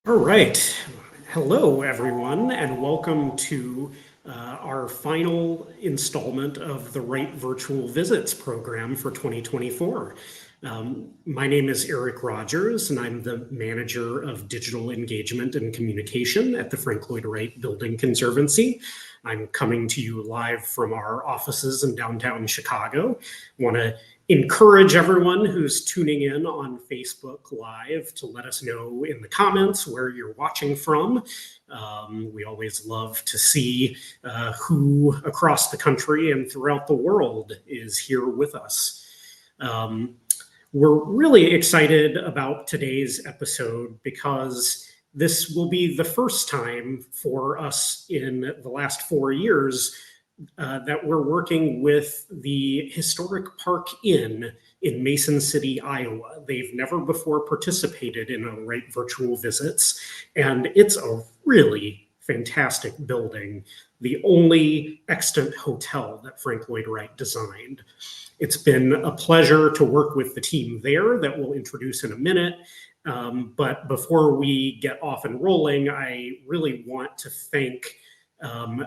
All right. Hello, everyone, and welcome to our final installment of the Wright Virtual Visits program for 2024. My name is Eric Rogers, and I'm the Manager of Digital Engagement and Communication at the Frank Lloyd Wright Building Conservancy. I'm coming to you live from our offices in downtown Chicago. I want to encourage everyone who's tuning in on Facebook Live to let us know in the comments where you're watching from. We always love to see who across the country and throughout the world is here with us. We're really excited about today's episode because this will be the first time for us in the last 4 years that we're working with the Historic Park Inn in Mason City, Iowa. They've never before participated in a Wright Virtual Visits, and it's a really fantastic building, the only extant hotel that Frank Lloyd Wright designed. It's been a pleasure to work with the team there that we'll introduce in a minute. But before we get off and rolling, I really want to thank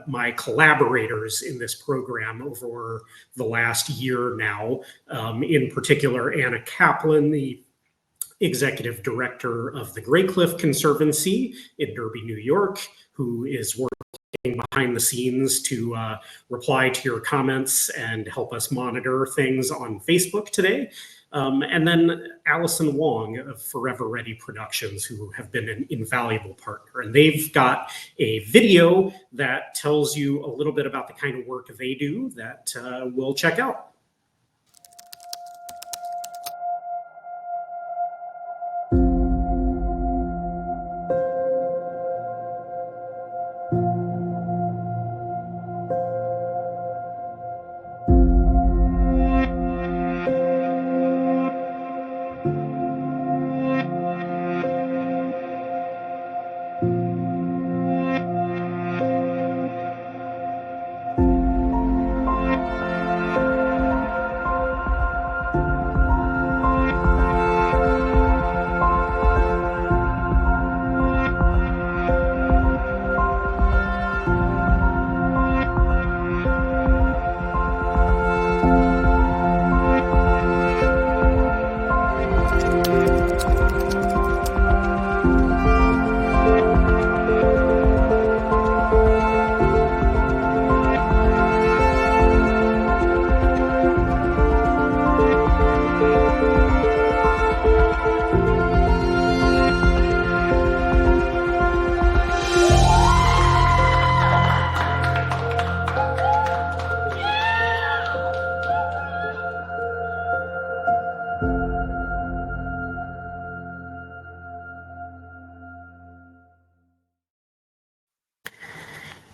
my collaborators in this program over the last year now, in particular, Anna Kaplan, the Executive Director of the Graycliff Conservancy in Derby, New York, who is working behind the scenes to reply to your comments and help us monitor things on Facebook today. And then Allison Wong of Forever Ready Productions, who have been an invaluable partner. And they've got a video that tells you a little bit about the kind of work they do that we'll check out.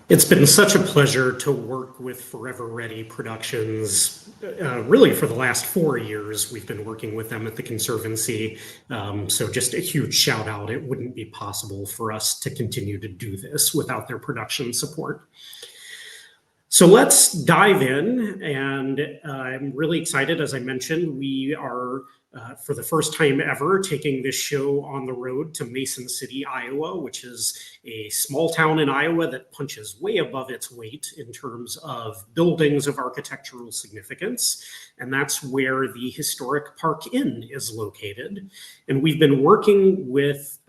It's been such a pleasure to work with Forever Ready Productions. Really, for the last 4 years, we've been working with them at the Conservancy. So just a huge shout out. It wouldn't be possible for us to continue to do this without their production support. So let's dive in, and I'm really excited. As I mentioned, we are, for the first time ever, taking this show on the road to Mason City, Iowa, which is a small town in Iowa that punches way above its weight in terms of buildings of architectural significance. And that's where the Historic Park Inn is located. And we've been working with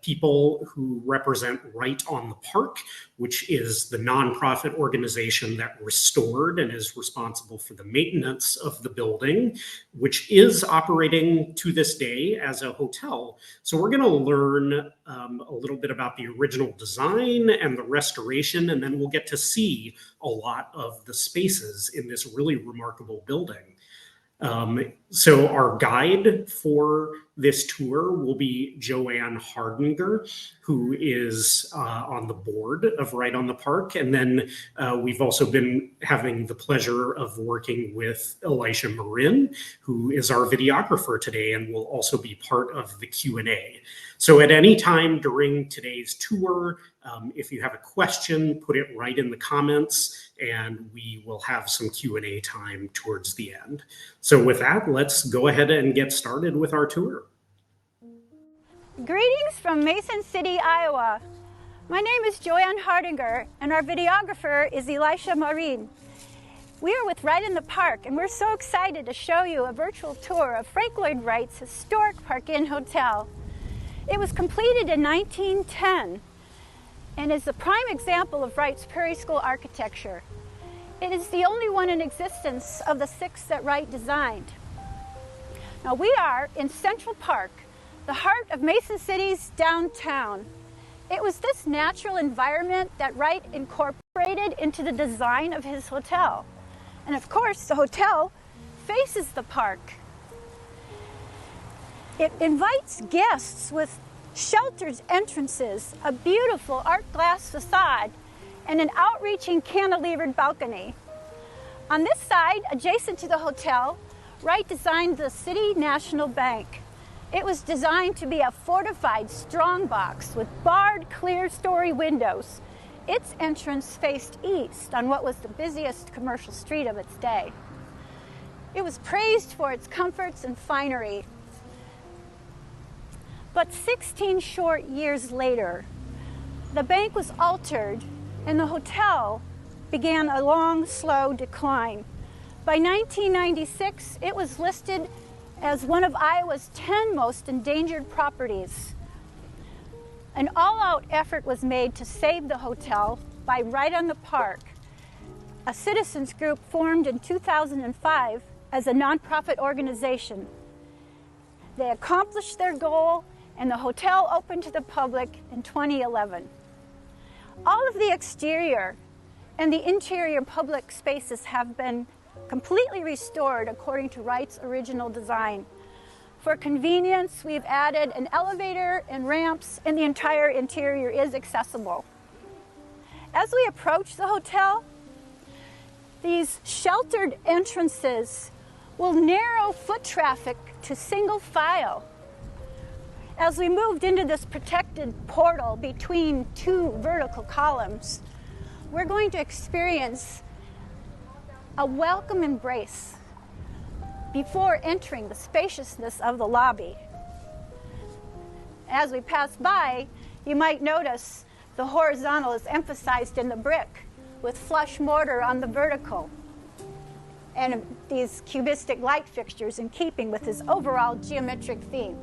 people who represent Wright on the Park, which is the nonprofit organization that restored and is responsible for the maintenance of the building, which is operating to this day as a hotel. So we're going to learn a little bit about the original design and the restoration, and then we'll get to see a lot of the spaces in this really remarkable building. So our guide for this tour will be Joanne Hardinger, who is on the board of Wright on the Park. And then we've also been having the pleasure of working with Elisha Marin, who is our videographer today and will also be part of the Q&A. So at any time during today's tour, if you have a question, put it right in the comments, and we will have some Q&A time towards the end. So with that, let's go ahead and get started with our tour. Greetings from Mason City, Iowa. My name is Joanne Hardinger, and our videographer is Elisha Maureen. We are with Wright in the Park, and we're so excited to show you a virtual tour of Frank Lloyd Wright's historic Park Inn Hotel. It was completed in 1910 and is a prime example of Wright's Prairie School architecture. It is the only one in existence of the 6 that Wright designed. Now we are in Central Park, the heart of Mason City's downtown. It was this natural environment that Wright incorporated into the design of his hotel. And of course, the hotel faces the park. It invites guests with sheltered entrances, a beautiful art glass facade, and an outreaching cantilevered balcony. On this side, adjacent to the hotel, Wright designed the City National Bank. It was designed to be a fortified strongbox with barred clear-story windows. Its entrance faced east on what was the busiest commercial street of its day. It was praised for its comforts and finery. But 16 short years later, the bank was altered and the hotel began a long, slow decline. By 1996, it was listed as one of Iowa's 10 most endangered properties. An all-out effort was made to save the hotel by Wright on the Park, a citizens group formed in 2005 as a nonprofit organization. They accomplished their goal, and the hotel opened to the public in 2011. All of the exterior and the interior public spaces have been completely restored according to Wright's original design. For convenience, we've added an elevator and ramps, and the entire interior is accessible. As we approach the hotel, these sheltered entrances will narrow foot traffic to single file. As we moved into this protected portal between 2 vertical columns, we're going to experience a welcome embrace before entering the spaciousness of the lobby. As we pass by, you might notice the horizontal is emphasized in the brick with flush mortar on the vertical, and these cubistic light fixtures in keeping with his overall geometric theme.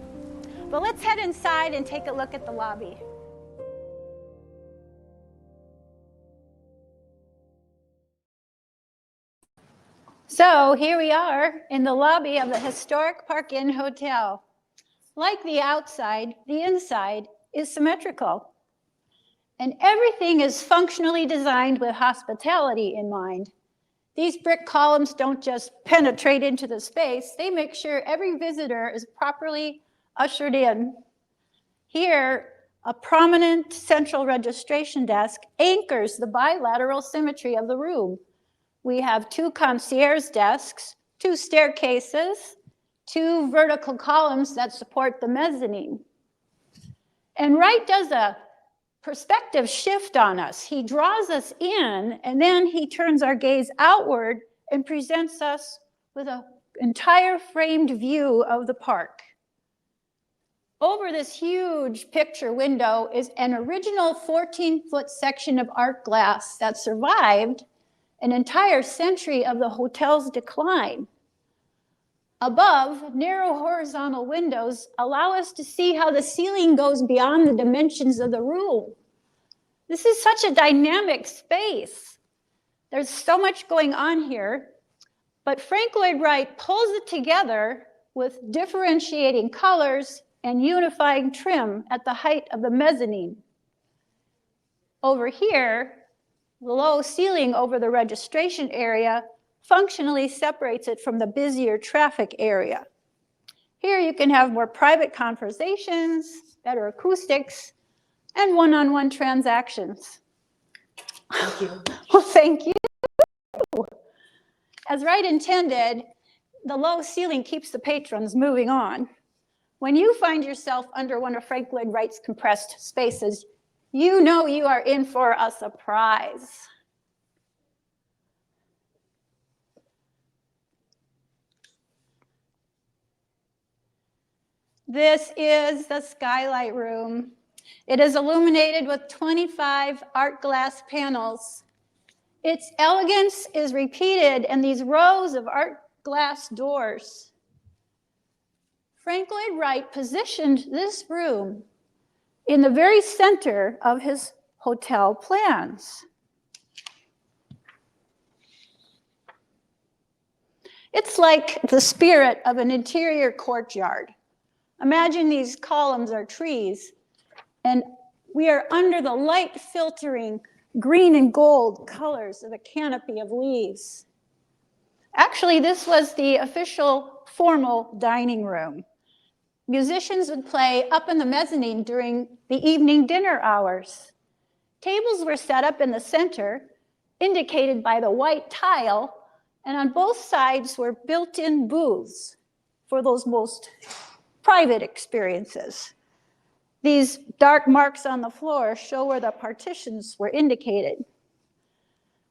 But let's head inside and take a look at the lobby. So here we are in the lobby of the historic Park Inn Hotel. Like the outside, the inside is symmetrical. And everything is functionally designed with hospitality in mind. These brick columns don't just penetrate into the space, they make sure every visitor is properly ushered in. Here, a prominent central registration desk anchors the bilateral symmetry of the room. We have 2 concierge desks, 2 staircases, 2 vertical columns that support the mezzanine. And Wright does a perspective shift on us. He draws us in, and then he turns our gaze outward and presents us with an entire framed view of the park. Over this huge picture window is an original 14-foot section of art glass that survived an entire century of the hotel's decline. Above, narrow horizontal windows allow us to see how the ceiling goes beyond the dimensions of the room. This is such a dynamic space. There's so much going on here, but Frank Lloyd Wright pulls it together with differentiating colors and unifying trim at the height of the mezzanine. Over here, the low ceiling over the registration area functionally separates it from the busier traffic area. Here you can have more private conversations, better acoustics, and one-on-one transactions. Thank you. Well, thank you. As Wright intended, the low ceiling keeps the patrons moving on. When you find yourself under one of Frank Lloyd Wright's compressed spaces, you know you are in for a surprise. This is the Skylight room. It is illuminated with 25 art glass panels. Its elegance is repeated in these rows of art glass doors. Frank Lloyd Wright positioned this room in the very center of his hotel plans. It's like the spirit of an interior courtyard. Imagine these columns are trees, and we are under the light filtering green and gold colors of a canopy of leaves. Actually, this was the official formal dining room. Musicians would play up in the mezzanine during the evening dinner hours. Tables were set up in the center, indicated by the white tile, and on both sides were built-in booths for those most private experiences. These dark marks on the floor show where the partitions were indicated.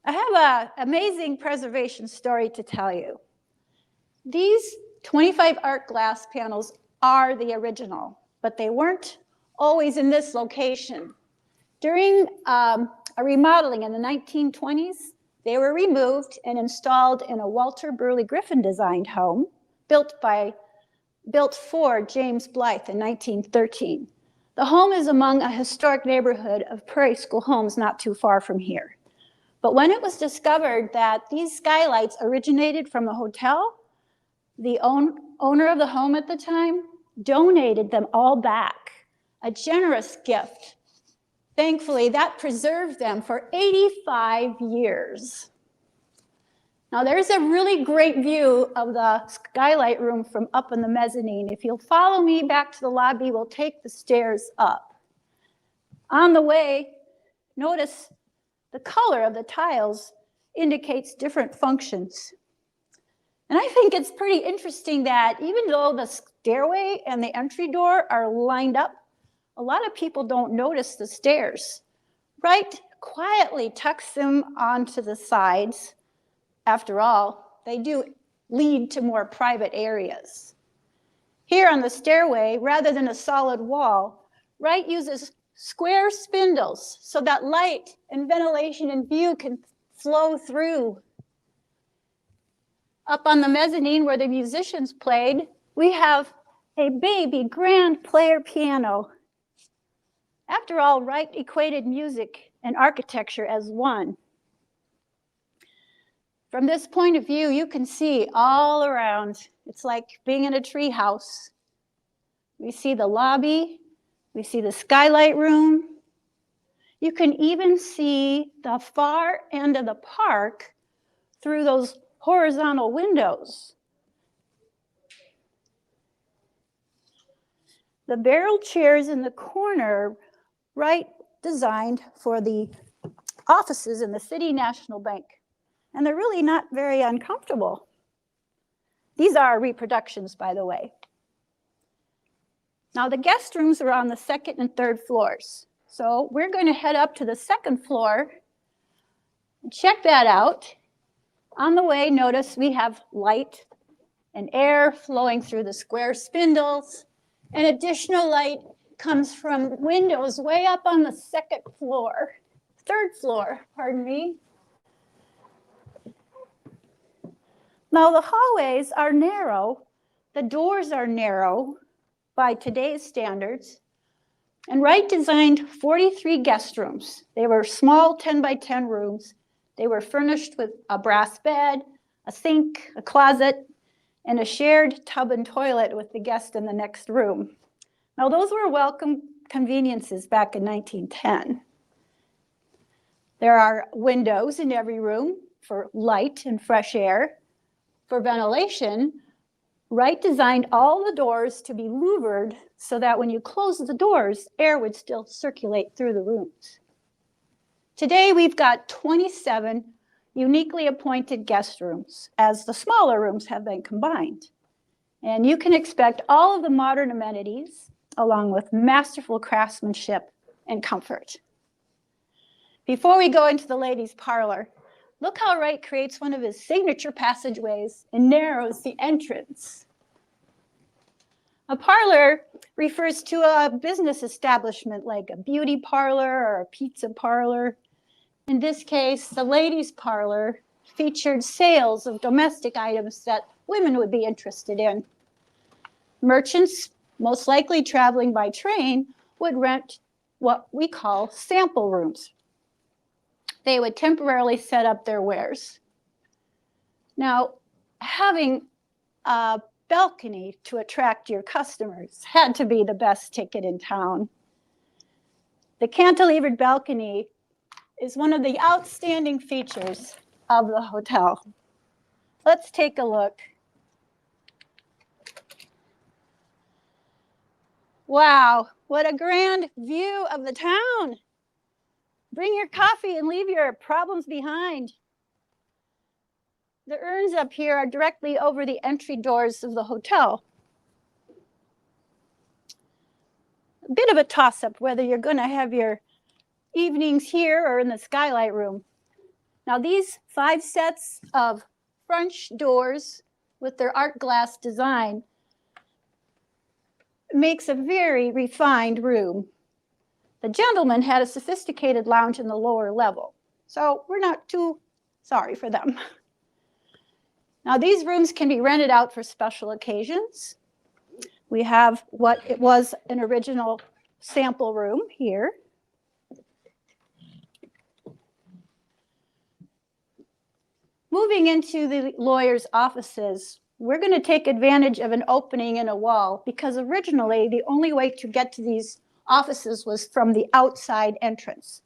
I have an amazing preservation story to tell you. These 25 art glass panels are the original, but they weren't always in this location. During a remodeling in the 1920s, they were removed and installed in a Walter Burley Griffin designed home built for James Blythe in 1913. The home is among a historic neighborhood of Prairie School homes not too far from here. But when it was discovered that these skylights originated from a hotel, the owner of the home at the time donated them all back, a generous gift. Thankfully, that preserved them for 85 years. Now, there's a really great view of the Skylight room from up in the mezzanine. If you'll follow me back to the lobby, we'll take the stairs up. On the way, notice the color of the tiles indicates different functions. And I think it's pretty interesting that even though the stairway and the entry door are lined up, a lot of people don't notice the stairs. Wright quietly tucks them onto the sides. After all, they do lead to more private areas. Here on the stairway, rather than a solid wall, Wright uses square spindles so that light and ventilation and view can flow through. Up on the mezzanine where the musicians played, we have a baby grand player piano. After all, Wright equated music and architecture as one. From this point of view, you can see all around. It's like being in a tree house. We see the lobby. We see the Skylight room. You can even see the far end of the park through those horizontal windows. The barrel chairs in the corner, Wright designed for the offices in the City National Bank. And they're really not very uncomfortable. These are reproductions, by the way. Now, the guest rooms are on the second and third floors. So we're going to head up to the second floor and check that out. On the way, notice we have light and air flowing through the square spindles. And additional light comes from windows way up on the third floor, pardon me. Now, the hallways are narrow. The doors are narrow by today's standards. And Wright designed 43 guest rooms. They were small 10 by 10 rooms. They were furnished with a brass bed, a sink, a closet, and a shared tub and toilet with the guest in the next room. Now, those were welcome conveniences back in 1910. There are windows in every room for light and fresh air. For ventilation, Wright designed all the doors to be louvered so that when you close the doors, air would still circulate through the rooms. Today, we've got 27 uniquely appointed guest rooms, as the smaller rooms have been combined. And you can expect all of the modern amenities, along with masterful craftsmanship and comfort. Before we go into the ladies' parlor, look how Wright creates one of his signature passageways and narrows the entrance. A parlor refers to a business establishment like a beauty parlor or a pizza parlor. In this case, the ladies' parlor featured sales of domestic items that women would be interested in. Merchants, most likely traveling by train, would rent what we call sample rooms. They would temporarily set up their wares. Now, having a balcony to attract your customers had to be the best ticket in town. The cantilevered balcony is one of the outstanding features of the hotel. Let's take a look. Wow, what a grand view of the town. Bring your coffee and leave your problems behind. The urns up here are directly over the entry doors of the hotel. A bit of a toss-up whether you're going to have your evenings here or in the Skylight room. Now these 5 sets of French doors with their art glass design makes a very refined room. The gentlemen had a sophisticated lounge in the lower level, so we're not too sorry for them. Now these rooms can be rented out for special occasions. We have what it was an original sample room here. Moving into the lawyer's offices, we're going to take advantage of an opening in a wall because originally the only way to get to these offices was from the outside entrance.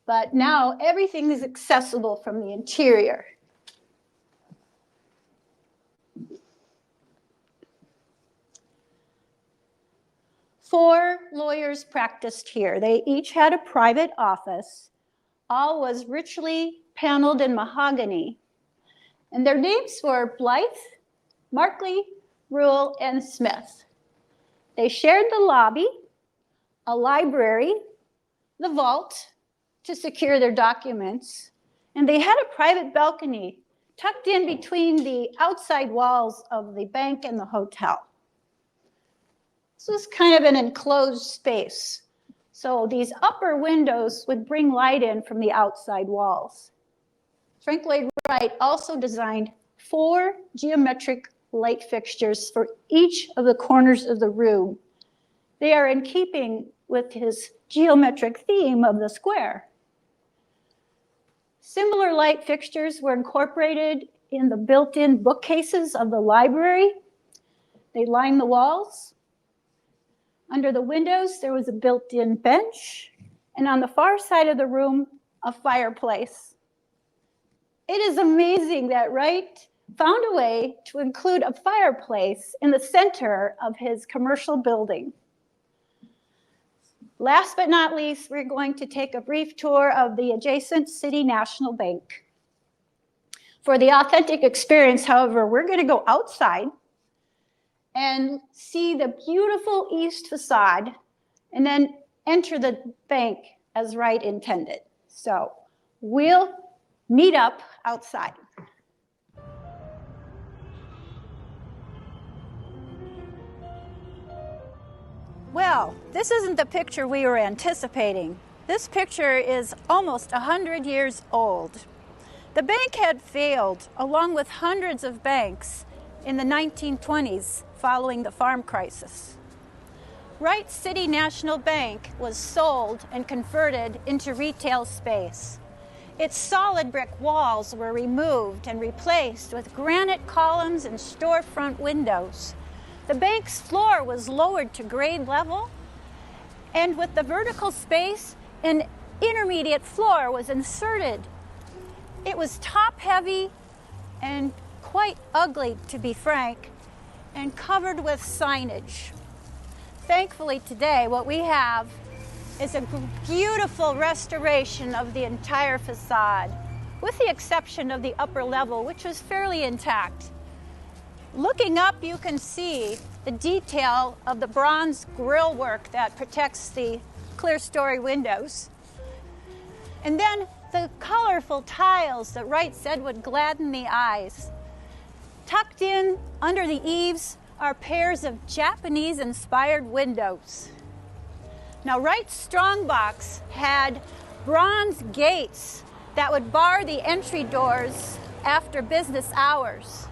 But now everything is accessible from the interior. Four lawyers practiced here. They each had a private office. All was richly paneled in mahogany. And their names were Blythe, Markley, Rule, and Smith. They shared the lobby, a library, the vault to secure their documents, and they had a private balcony tucked in between the outside walls of the bank and the hotel. This was kind of an enclosed space. So these upper windows would bring light in from the outside walls. Frank Lloyd Wright also designed 4 geometric light fixtures for each of the corners of the room. They are in keeping with his geometric theme of the square. Similar light fixtures were incorporated in the built-in bookcases of the library. They lined the walls. Under the windows, there was a built-in bench, and on the far side of the room, a fireplace. It is amazing that Wright found a way to include a fireplace in the center of his commercial building. Last but not least, we're going to take a brief tour of the adjacent City National Bank. For the authentic experience, however, we're going to go outside and see the beautiful east facade and then enter the bank as Wright intended. So we'll meet up outside. Well, this isn't the picture we were anticipating. This picture is almost 100 years old. The bank had failed, along with hundreds of banks, in the 1920s following the farm crisis. Wright City National Bank was sold and converted into retail space. Its solid brick walls were removed and replaced with granite columns and storefront windows. The bank's floor was lowered to grade level, and with the vertical space, an intermediate floor was inserted. It was top-heavy and quite ugly, to be frank, and covered with signage. Thankfully today, what we have is a beautiful restoration of the entire facade, with the exception of the upper level, which was fairly intact. Looking up, you can see the detail of the bronze grille work that protects the clear-story windows. And then the colorful tiles that Wright said would gladden the eyes. Tucked in under the eaves are pairs of Japanese-inspired windows. Now, Wright's strongbox had bronze gates that would bar the entry doors after business hours.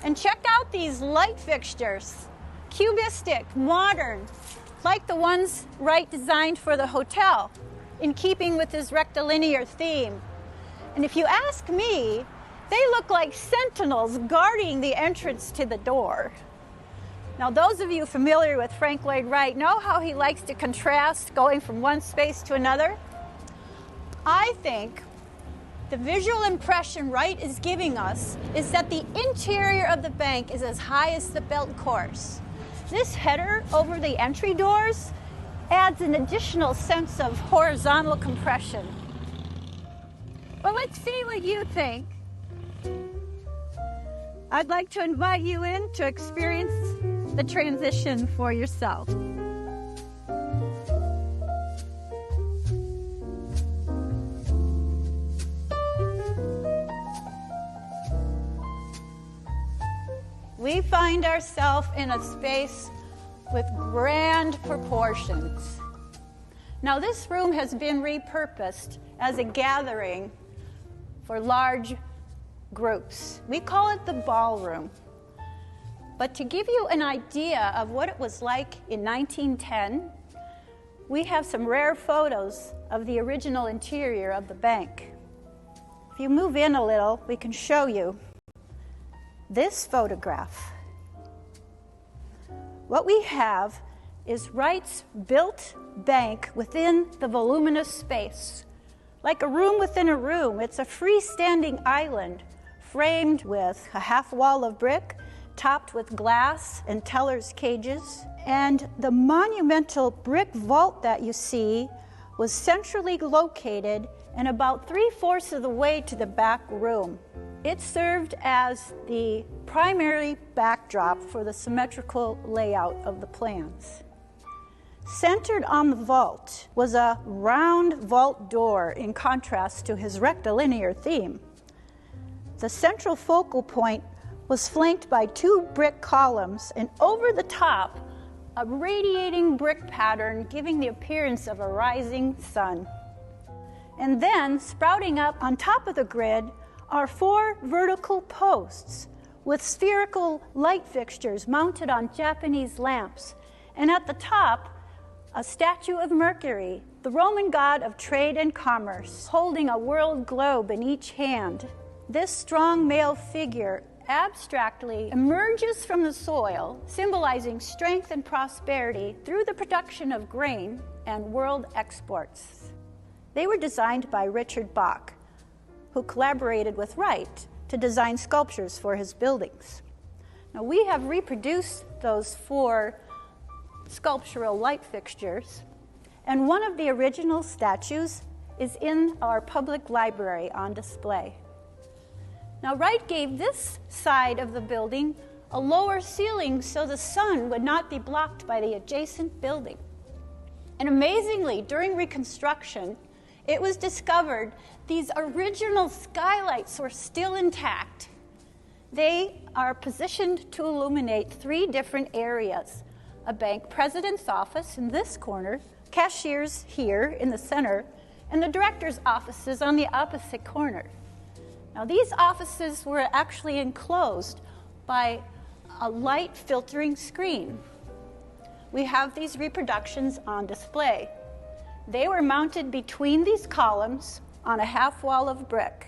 And check out these light fixtures, cubistic, modern, like the ones Wright designed for the hotel, in keeping with his rectilinear theme. And if you ask me, they look like sentinels guarding the entrance to the door. Now, those of you familiar with Frank Lloyd Wright know how he likes to contrast going from one space to another. I think the visual impression Wright is giving us is that the interior of the bank is as high as the belt course. This header over the entry doors adds an additional sense of horizontal compression. Well, let's see what you think. I'd like to invite you in to experience the transition for yourself. We find ourselves in a space with grand proportions. Now, this room has been repurposed as a gathering for large groups. We call it the ballroom. But to give you an idea of what it was like in 1910, we have some rare photos of the original interior of the bank. If you move in a little, we can show you this photograph. What we have is Wright's built bank within the voluminous space. Like a room within a room, it's a freestanding island framed with a half wall of brick, topped with glass and teller's cages. And the monumental brick vault that you see was centrally located and about 3/4 of the way to the back room. It served as the primary backdrop for the symmetrical layout of the plans. Centered on the vault was a round vault door in contrast to his rectilinear theme. The central focal point was flanked by 2 brick columns, and over the top, a radiating brick pattern giving the appearance of a rising sun. And then, sprouting up on top of the grid, are 4 vertical posts with spherical light fixtures mounted on Japanese lamps, and at the top, a statue of Mercury, the Roman god of trade and commerce, holding a world globe in each hand. This strong male figure abstractly emerges from the soil, symbolizing strength and prosperity through the production of grain and world exports. They were designed by Richard Bach, who collaborated with Wright to design sculptures for his buildings. Now, we have reproduced those 4 sculptural light fixtures, and one of the original statues is in our public library on display. Now, Wright gave this side of the building a lower ceiling so the sun would not be blocked by the adjacent building. And amazingly, during reconstruction, it was discovered these original skylights were still intact. They are positioned to illuminate 3 different areas: a bank president's office in this corner, cashiers here in the center, and the director's offices on the opposite corner. Now, these offices were actually enclosed by a light filtering screen. We have these reproductions on display. They were mounted between these columns on a half wall of brick.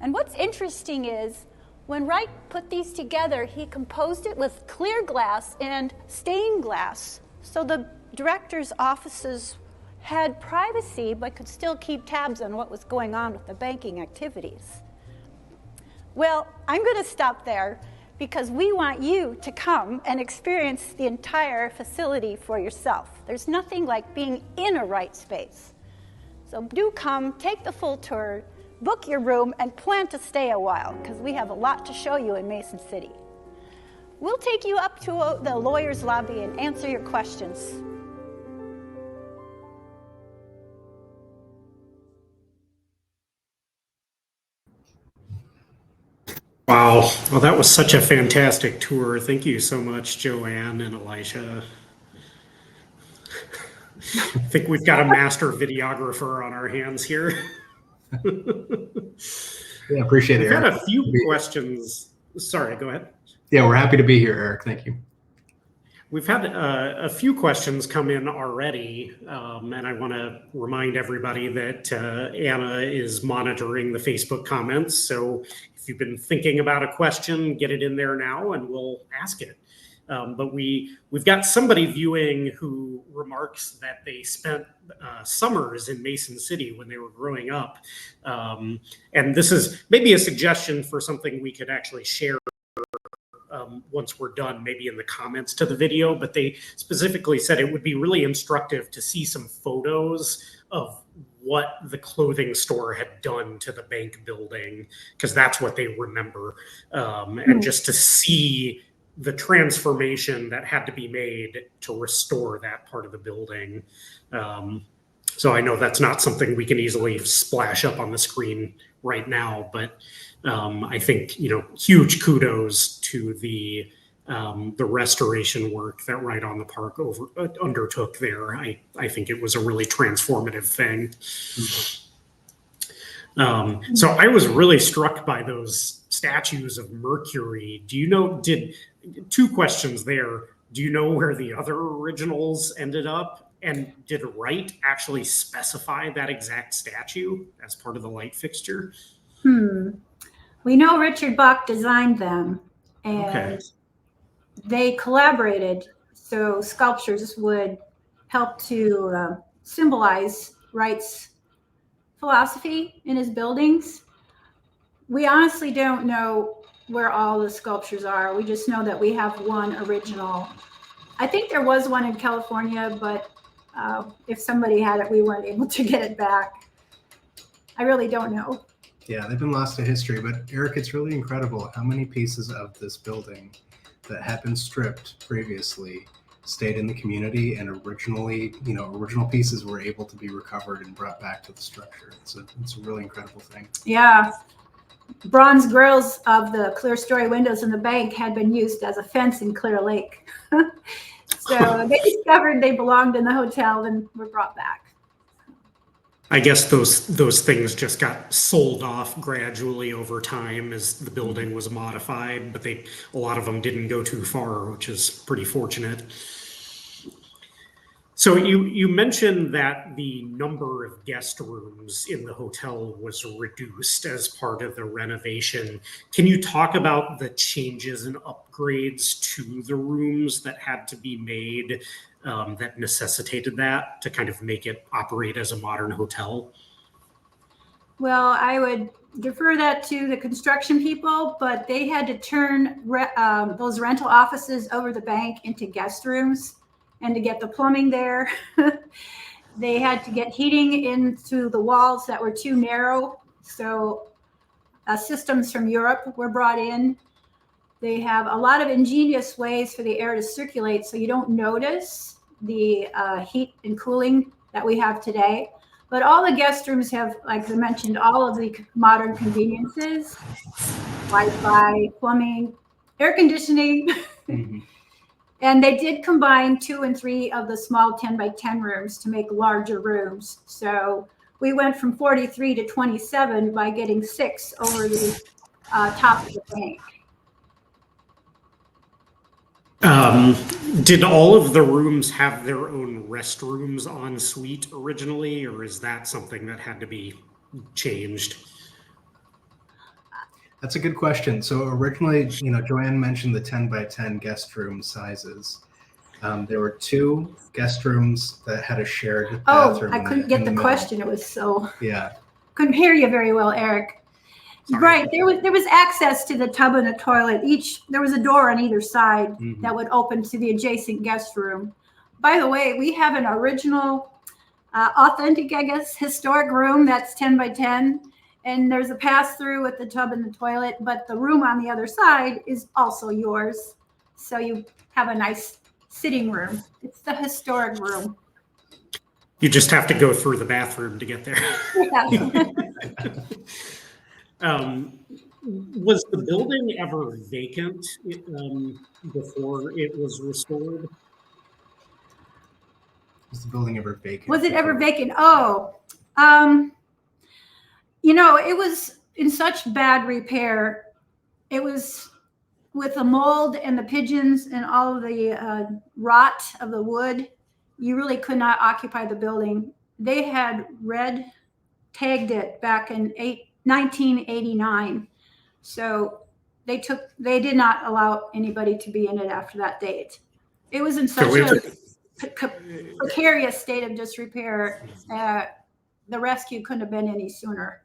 And what's interesting is, when Wright put these together, he composed it with clear glass and stained glass, so the director's offices had privacy but could still keep tabs on what was going on with the banking activities. Well, I'm going to stop there because we want you to come and experience the entire facility for yourself. There's nothing like being in a Wright space. So do come, take the full tour, book your room, and plan to stay a while because we have a lot to show you in Mason City. We'll take you up to the lawyer's lobby and answer your questions. Wow. Well, that was such a fantastic tour. Thank you so much, Joanne and Elisha. I think we've got a master videographer on our hands here. Yeah, appreciate it, We've had Eric. a few questions. Sorry, go ahead. Yeah, we're happy to be here, Eric. Thank you. We've had a few questions come in already, and I want to remind everybody that Anna is monitoring the Facebook comments. So if you've been thinking about a question, get it in there now and we'll ask it. But we've got somebody viewing who remarks that they spent summers in Mason City when they were growing up. And this is maybe a suggestion for something we could actually share once we're done, maybe in the comments to the video, but they specifically said it would be really instructive to see some photos of what the clothing store had done to the bank building, because that's what they remember. And just to see the transformation that had to be made to restore that part of the building. So I know that's not something we can easily splash up on the screen right now, but I think, you know, huge kudos to the restoration work that Right on the Park undertook there. I think it was a really transformative thing. So I was really struck by those statues of Mercury. Do you know, two questions there. Do you know where the other originals ended up? And did Wright actually specify that exact statue as part of the light fixture? We know Richard Bach designed them, and they collaborated so sculptures would help to symbolize Wright's philosophy in his buildings. We honestly don't know where all the sculptures are. We just know that we have one original. I think there was one in California, but if somebody had it, we weren't able to get it back. I really don't know. Yeah, they've been lost to history, but Eric, it's really incredible how many pieces of this building that had been stripped previously stayed in the community, and originally, original pieces were able to be recovered and brought back to the structure. It's a really incredible thing. Yeah. Bronze grills of the clear story windows in the bank had been used as a fence in Clear Lake. So they discovered they belonged in the hotel and were brought back. I guess those things just got sold off gradually over time as the building was modified, but a lot of them didn't go too far, which is pretty fortunate. So you mentioned that the number of guest rooms in the hotel was reduced as part of the renovation. Can you talk about the changes and upgrades to the rooms that had to be made that necessitated that to kind of make it operate as a modern hotel? Well, I would defer that to the construction people, but they had to turn those rental offices over the bank into guest rooms. And to get the plumbing there, they had to get heating into the walls that were too narrow. So systems from Europe were brought in. They have a lot of ingenious ways for the air to circulate so you don't notice the heat and cooling that we have today. But all the guest rooms have, like I mentioned, all of the modern conveniences, Wi-Fi, plumbing, air conditioning. Mm-hmm. And they did combine 2 and 3 of the small 10 by 10 rooms to make larger rooms. So we went from 43 to 27 by getting 6 over the top of the bank. Did all of the rooms have their own restrooms en suite originally, or is that something that had to be changed? That's a good question. So originally, Joanne mentioned the 10 by 10 guest room sizes. There were 2 guest rooms that had a shared bathroom. I couldn't get the question. It was so. Yeah. Couldn't hear you very well, Eric. Sorry. Right. There was access to the tub and the toilet. There was a door on either side that would open to the adjacent guest room. By the way, we have an original, authentic, I guess, historic room that's 10 by 10. And there's a pass through with the tub and the toilet, but the room on the other side is also yours. So you have a nice sitting room. It's the historic room. You just have to go through the bathroom to get there. Yeah. Was the building ever vacant before it was restored? Was the building ever vacant? Was it ever vacant? Oh, it was in such bad repair. It was with the mold and the pigeons and all of the rot of the wood. You really could not occupy the building. They had red tagged it back in 1989. So they did not allow anybody to be in it after that date. It was in such a precarious state of disrepair. The rescue couldn't have been any sooner.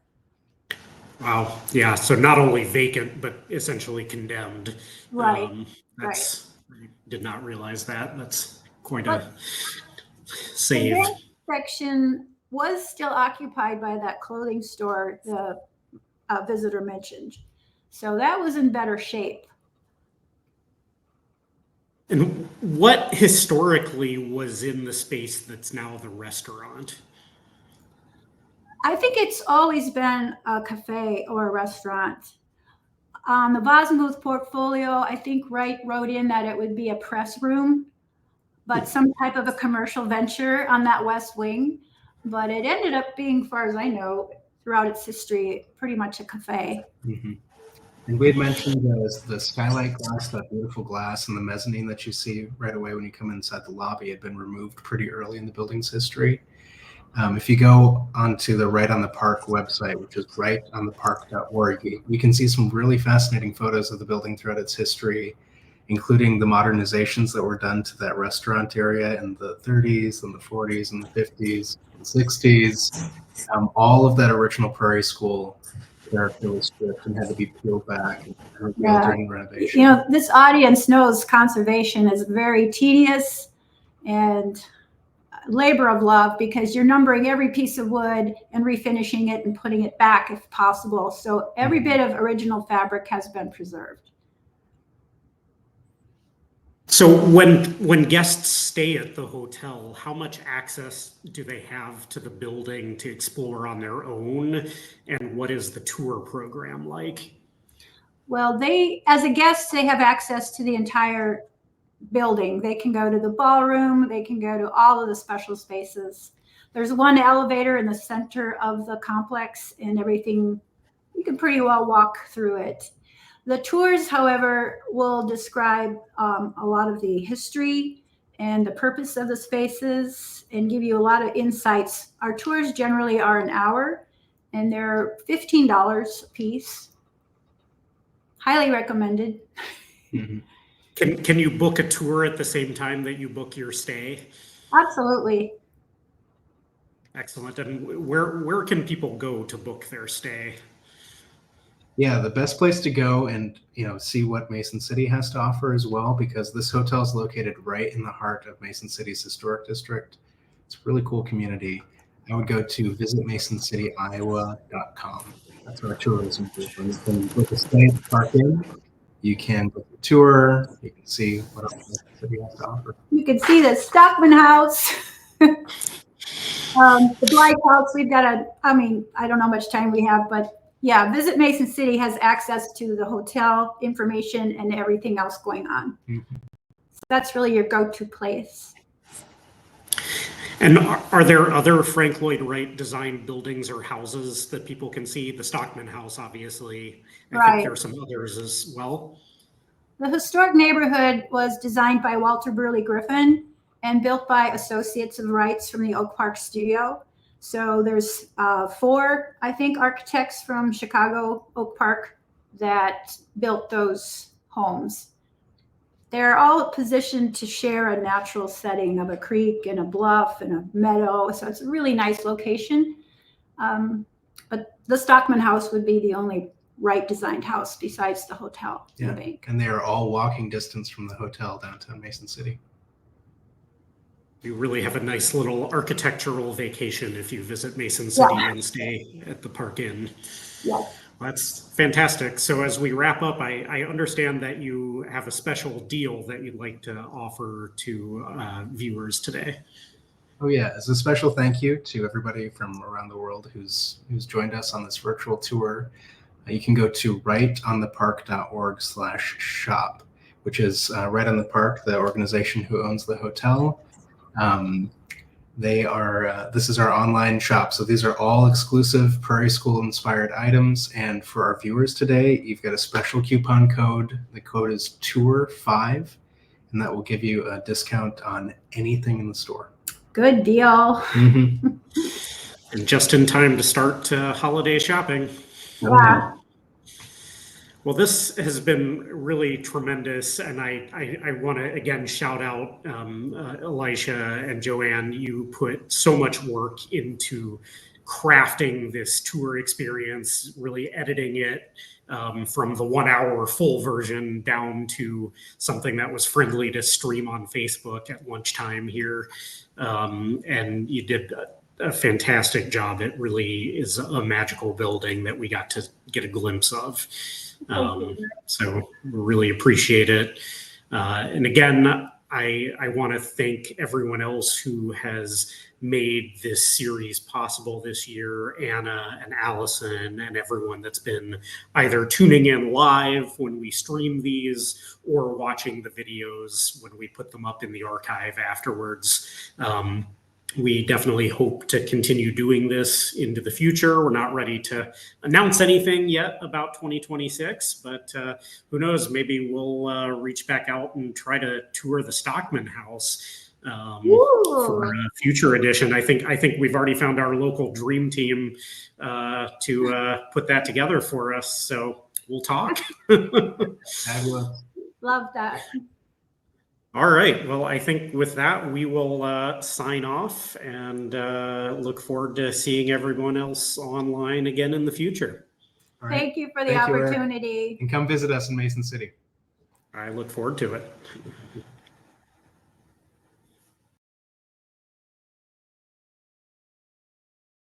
Wow. Yeah. So not only vacant, but essentially condemned. Right. I did not realize that. That's quite a save. The section was still occupied by that clothing store the visitor mentioned. So that was in better shape. And what historically was in the space that's now the restaurant? I think it's always been a cafe or a restaurant. On the Bosmuth portfolio, I think Wright wrote in that it would be a press room, but some type of a commercial venture on that west wing. But it ended up being, as far as I know, throughout its history, pretty much a cafe. Mm-hmm. And we had mentioned the skylight glass, that beautiful glass, and the mezzanine that you see right away when you come inside the lobby had been removed pretty early in the building's history. If you go onto the Wright on the Park website, which is wrightonthepark.org, you can see some really fascinating photos of the building throughout its history, including the modernizations that were done to that restaurant area in the 30s and the 40s and the 50s and 60s. All of that original Prairie School character was stripped and had to be peeled back and revealed during renovation. This audience knows conservation is very tedious and labor of love, because you're numbering every piece of wood and refinishing it and putting it back if possible. So every bit of original fabric has been preserved. So when guests stay at the hotel, how much access do they have to the building to explore on their own? And what is the tour program like? Well, as a guest, they have access to the entire building. They can go to the ballroom. They can go to all of the special spaces. There's one elevator in the center of the complex, and everything, you can pretty well walk through it. The tours, however, will describe a lot of the history and the purpose of the spaces and give you a lot of insights. Our tours generally are an hour, and they're $15 a piece. Highly recommended. Mm-hmm. Can you book a tour at the same time that you book your stay? Absolutely. Excellent. And where can people go to book their stay? Yeah, the best place to go and see what Mason City has to offer as well, because this hotel is located right in the heart of Mason City's historic district. It's a really cool community. I would go to visitmasoncityiowa.com. That's our tourism group. And you can book a stay at the Park Inn. You can book a tour. You can see what else Mason City has to offer. You can see the Stockman House, the Blythe House. We've got I don't know how much time we have, but yeah, Visit Mason City has access to the hotel information and everything else going on. Mm-hmm. So that's really your go-to place. And are there other Frank Lloyd Wright designed buildings or houses that people can see? The Stockman House, obviously. I think there are some others as well. The historic neighborhood was designed by Walter Burley Griffin and built by associates of Wright's from the Oak Park studio. So there's 4, I think, architects from Chicago, Oak Park, that built those homes. They're all positioned to share a natural setting of a creek and a bluff and a meadow. So it's a really nice location. But the Stockman House would be the only Wright designed house besides the hotel and the bank. And they are all walking distance from the hotel downtown Mason City. You really have a nice little architectural vacation if you visit Mason City and stay at the Park Inn. Yeah. That's fantastic. So as we wrap up, I understand that you have a special deal that you'd like to offer to viewers today. Oh yeah, as a special thank you to everybody from around the world who's joined us on this virtual tour. you can go to wrightonthepark.org/shop, which is Right on the Park, the organization who owns the hotel. This is our online shop. So these are all exclusive Prairie School inspired items. And for our viewers today, you've got a special coupon code. The code is TOUR5, and that will give you a discount on anything in the store. Good deal. Mm-hmm. And just in time to start holiday shopping. Yeah. Well, this has been really tremendous, and I want to again shout out Elisha and Joanne. You put so much work into crafting this tour experience, really editing it from the 1 hour full version down to something that was friendly to stream on Facebook at lunchtime here. And you did a fantastic job. It really is a magical building that we got to get a glimpse of. So really appreciate it. And again, I want to thank everyone else who has made this series possible this year, Anna and Allison and everyone that's been either tuning in live when we stream these or watching the videos when we put them up in the archive afterwards. We definitely hope to continue doing this into the future. We're not ready to announce anything yet about 2026, but who knows, maybe we'll reach back out and try to tour the Stockman House for a future edition. I think we've already found our local dream team to put that together for us. So we'll talk. Love that. All right. Well, I think with that, we will sign off and look forward to seeing everyone else online again in the future. All right. Thank you for the Thank you, opportunity. and come visit us in Mason City. I look forward to it.